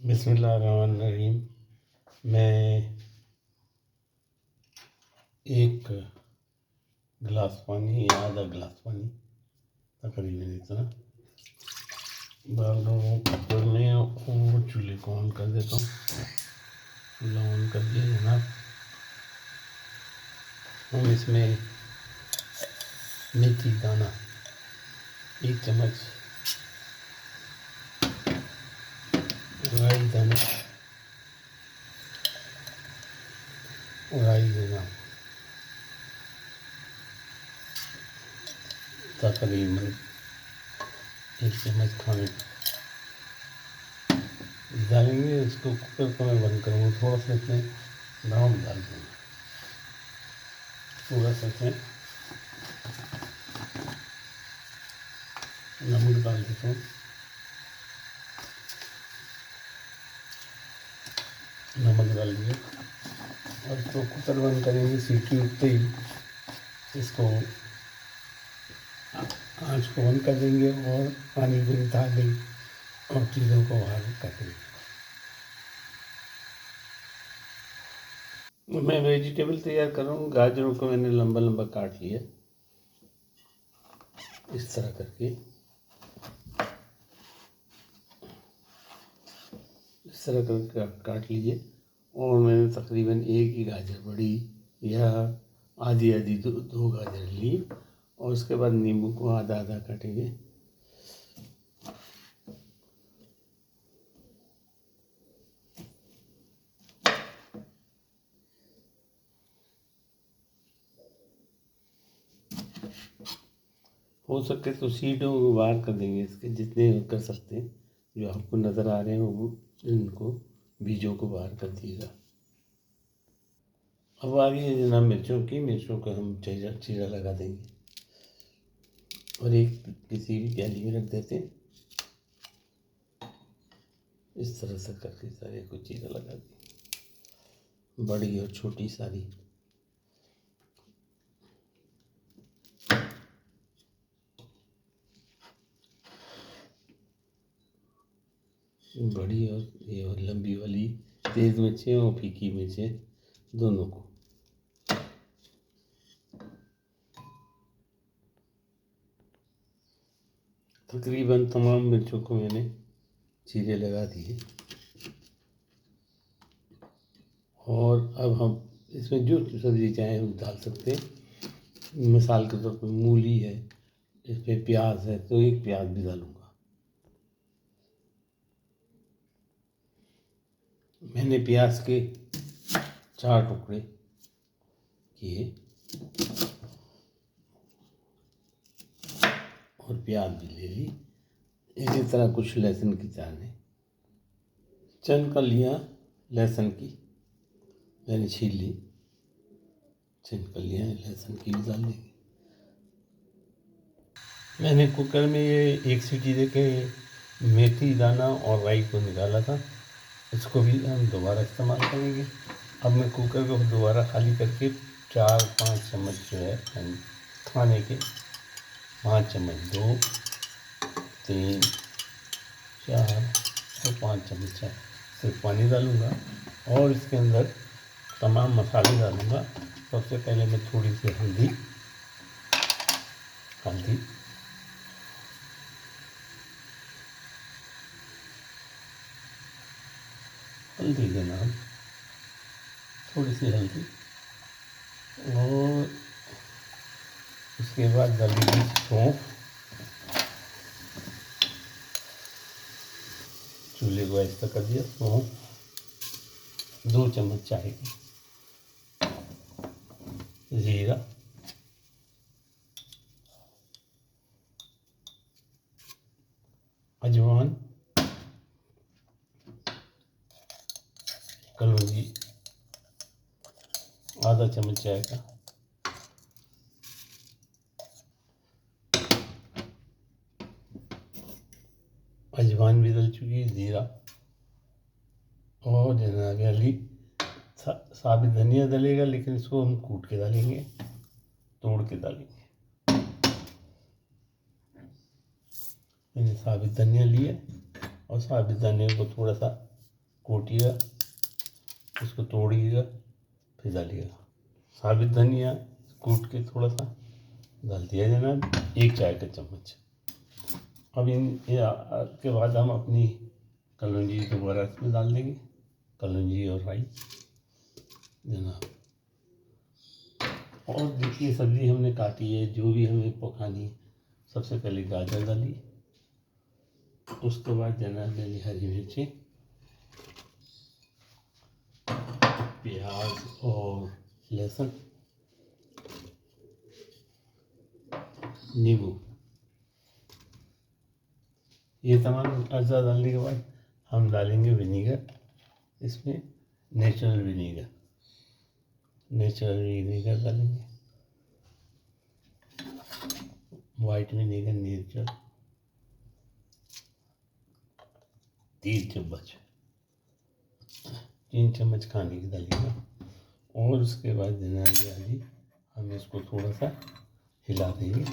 बिस्मिल्लाहिर्रहमानिर्रहीम। मैं एक गिलास पानी या आधा गिलास पानी तकरीबन इतना डाल रहा हूँ कुकर में और चूल्हे को ऑन कर देता हूँ। चूल्हा ऑन कर दिया जनाब। हम इसमें मेथी दाना 1 चम्मच, राई दाना तकरीबन 1 चम्मच खाने डालेंगे। इसको कुकर को मैं बंद करूँगा। थोड़ा सा इसमें नमक डाल दूँगा, थोड़ा सा इसमें नमक डाल देता हूँ। नमक डाल दिया और इसको कुकर बंद करेंगे। सीटी उठते ही इसको आँच को बंद कर देंगे और पानी को निकाल देंगे और चीज़ों को बाहर कर देंगे। मैं वेजिटेबल तैयार कर रहा हूँ। गाजरों को मैंने लंबा लंबा काट लिया इस तरह करके। इस तरह करके काट लीजिए और मैंने तकरीबन एक ही गाजर बड़ी या आधी आधी दो गाजर ली और उसके बाद नींबू को आधा आधा काटेंगे। हो सके तो सीडों को बाहर कर देंगे, इसके जितने कर सकते हैं जो आपको नज़र आ रहे हैं वो इनको बीजों को बाहर कर दिएगा। अब आ गई है जनाब मिर्चों को हम चीरा लगा देंगे और एक किसी भी प्याली में रख देते हैं। इस तरह से करके सारे को चीरा लगा देंगे, बड़ी और छोटी सारी। बड़ी और लंबी वाली तेज़ मिर्चें और फीकी मिर्चें दोनों को। तकरीबन तमाम मिर्चों को मैंने चीरे लगा दिए और अब हम इसमें जो सब्ज़ी चाहें हम डाल सकते हैं। मिसाल के तौर पर मूली है, इस पर प्याज है तो एक प्याज भी डालूँगा। मैंने प्याज के 4 टुकड़े किए और प्याज भी ले ली। इसी तरह कुछ लहसुन की दाने, चंद कलियाँ लहसुन की मैंने छील ली। चंद कलियाँ लहसुन की भी डाल देंगे। मैंने कुकर में ये 1 सीटी देके मेथी दाना और राई को निकाला था, इसको भी हम दोबारा इस्तेमाल करेंगे। अब मैं कुकर को दोबारा खाली करके 4-5 चम्मच जो है खाने के 5 चम्मच, 2, 3, 4 और 5 चम्मच सिर्फ पानी डालूँगा और इसके अंदर तमाम मसाले डालूँगा। सबसे पहले मैं थोड़ी सी हल्दी जनाब, थोड़ी सी हल्दी और उसके बाद डालेंगे सौंफ। चूल्हे को ऐसा कर दिया। सौंफ 2 चम्मच चाय की, जीरा, अजवाइन, कलौंजी आधा चम्मच चाय का, अजवाइन भी डल चुकी है, जीरा और जनाब अली साबित धनिया डलेगा, लेकिन इसको हम कूट के डालेंगे, तोड़ के डालेंगे। मैंने साबित धनिया लिया और साबित धनिया को थोड़ा सा कूटिएगा, इसको तोड़िएगा, फिर डालिएगा। साबित धनिया कूट के थोड़ा सा डाल दिया जनाब, 1 चाय का चम्मच। अब के बाद हम अपनी कलौंजी दोबारा इसमें डाल देंगे, कलौंजी और राई जनाब। और देखिए सब्ज़ी हमने काटी है, जो भी हमें पकानी है। सबसे पहले गाजर डाली, उसके बाद जनाब मैंने हरी मिर्ची, प्याज और लहसुन, नींबू, ये तमाम अज्जा डालने के बाद हम डालेंगे विनीगर इसमें, नेचुरल विनीगर डालेंगे, वाइट विनीगर नेचुरल 3 चम्मच खाने की डालिएगा। और उसके बाद जनाब हम इसको थोड़ा सा हिला देंगे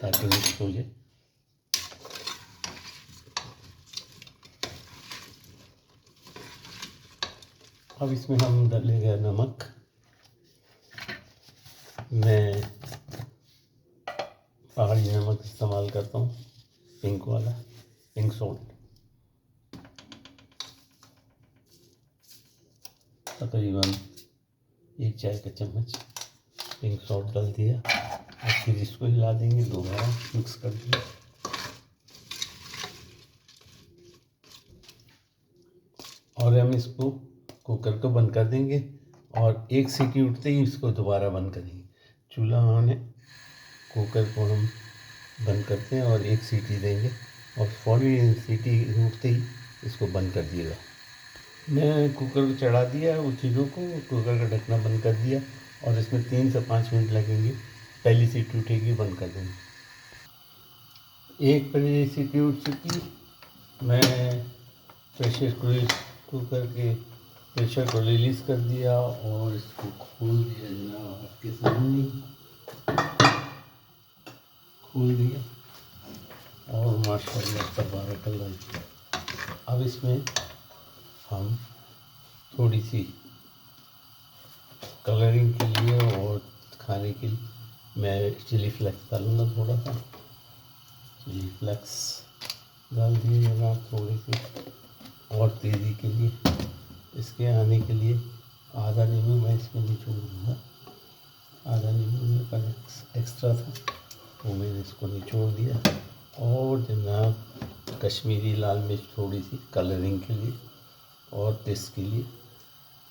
ताकि मिक्स हो जाए। अब इसमें हम डालेंगे नमक। मैं पहाड़ी नमक इस्तेमाल करता हूँ, पिंक वाला, पिंक सॉल्ट, तकरीबन 1 चाय का चम्मच पिंक सॉल्ट डाल दिया। और फिर इसको हिला देंगे, दोबारा मिक्स कर दिया। और हम इसको कुकर को बंद कर देंगे और 1 सीटी उठते ही इसको दोबारा बंद करेंगे। चूल्हा ऑन है, कुकर को हम बंद करते हैं और 1 सीटी देंगे और फौरी सीटी उठते ही इसको बंद कर दिएगा। मैं कुकर को चढ़ा दिया, उस चीज़ों को, कुकर का ढक्कना बंद कर दिया और इसमें 3 से 5 मिनट लगेंगे। पहली सीटी उठेगी, बंद कर देंगे। 1 पहली सीटी उठ चुकी, मैं कुकर के प्रेशर को रिलीज़ कर दिया और इसको खोल दिया जनाब, आपके सामने खोल दिया और माशाल्लाह तबारकल्लाह। अब इसमें हम थोड़ी सी कलरिंग के लिए और खाने के लिए मैं चिली फ्लेक्स डालूँगा, थोड़ा सा चिली फ्लेक्स डाल दिए जनाब, थोड़ी सी और तेज़ी के लिए, इसके आने के लिए आधा नींबू मैं इसमें निचोड़ दूँगा। आधा नींबू मेरे पास एक्स्ट्रा था, वो मैंने इसको निचोड़ दिया। और जनाब कश्मीरी लाल मिर्च थोड़ी सी कलरिंग के लिए और टेस्ट के लिए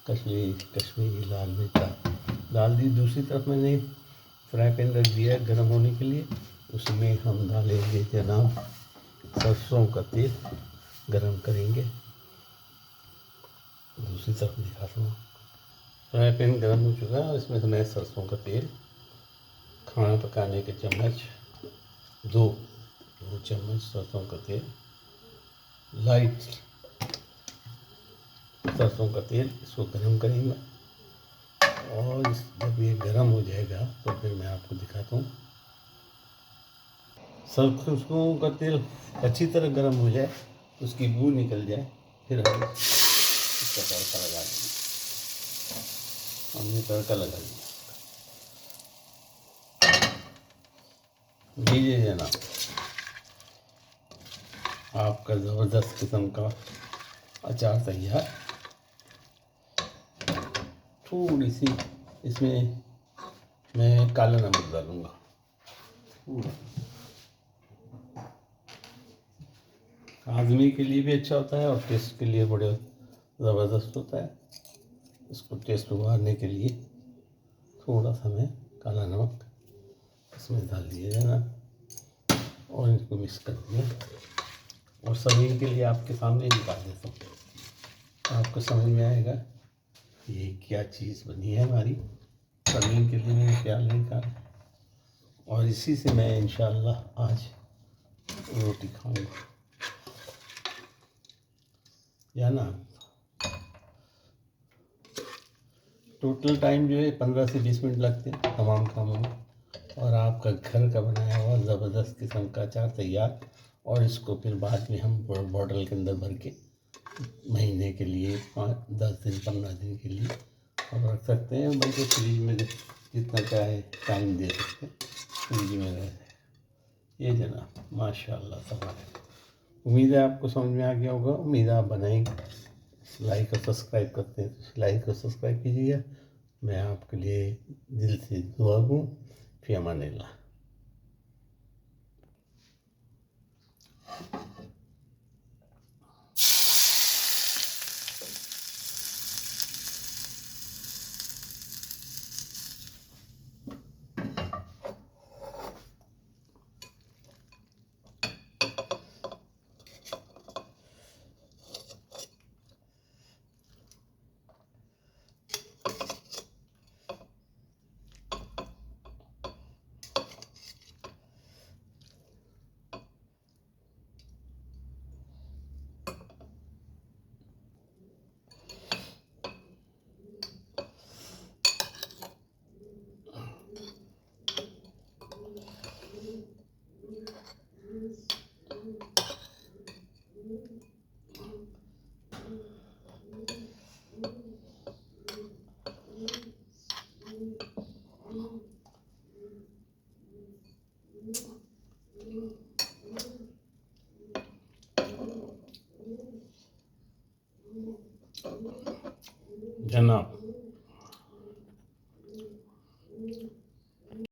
कश्मीरी लाल मिर्च डाल दी। दूसरी तरफ मैंने फ्राई पैन रख दिया गर्म होने के लिए, उसमें हम डालेंगे जनाब सरसों का तेल, गरम करेंगे। दूसरी तरफ दिखाता हूँ, फ्राई पैन गर्म हो चुका है, इसमें से मैं सरसों का तेल, खाना पकाने के चम्मच 2 चम्मच सरसों का तेल, लाइट सरसों का तेल, इसको गरम करेंगे। और जब ये गरम हो जाएगा तो फिर मैं आपको दिखाता हूँ। सरसों का तेल अच्छी तरह गरम हो जाए, उसकी बू निकल जाए, फिर हम इसका तड़का लगा देंगे। हमने तड़का लगा दिया, लीजिए जनाब आपका ज़बरदस्त किस्म का अचार तैयार। थोड़ी सी इसमें मैं काला नमक डालूँगा, आदमी के लिए भी अच्छा होता है और टेस्ट के लिए बड़े ज़बरदस्त होता है। इसको टेस्ट उभारने के लिए थोड़ा सा मैं काला नमक इसमें डाल दिया जाना और इनको मिक्स कर दिया। और सभी के लिए आपके सामने निकाल देता हूँ, आपको समझ में आएगा ये क्या चीज़ बनी है हमारी। सभी के लिए मैंने प्यार निकाला और इसी से मैं इंशाअल्लाह आज रोटी खाऊंगा, या ना। टोटल टाइम जो है 15 से 20 मिनट लगते हैं तमाम कामों में, और आपका घर का बनाया हुआ ज़बरदस्त किस्म का अचार तैयार। और इसको फिर बाद में हम बॉटल के अंदर भर के महीने के लिए 10 दिन 15 दिन के लिए और रख सकते हैं, बल्कि फ्रिज में जितना चाहे टाइम दे सकते हैं, फ्रिज में रह ये जनाब माशाल्लाह तबारक। उम्मीद है आपको समझ में आ गया होगा। उम्मीद है आप बनाएंगे। लाइक और सब्सक्राइब करते हैं तो लाइक और सब्सक्राइब कीजिएगा। मैं आपके लिए दिल से दुआ दूँ। फी अमानिल्लाह। जनाब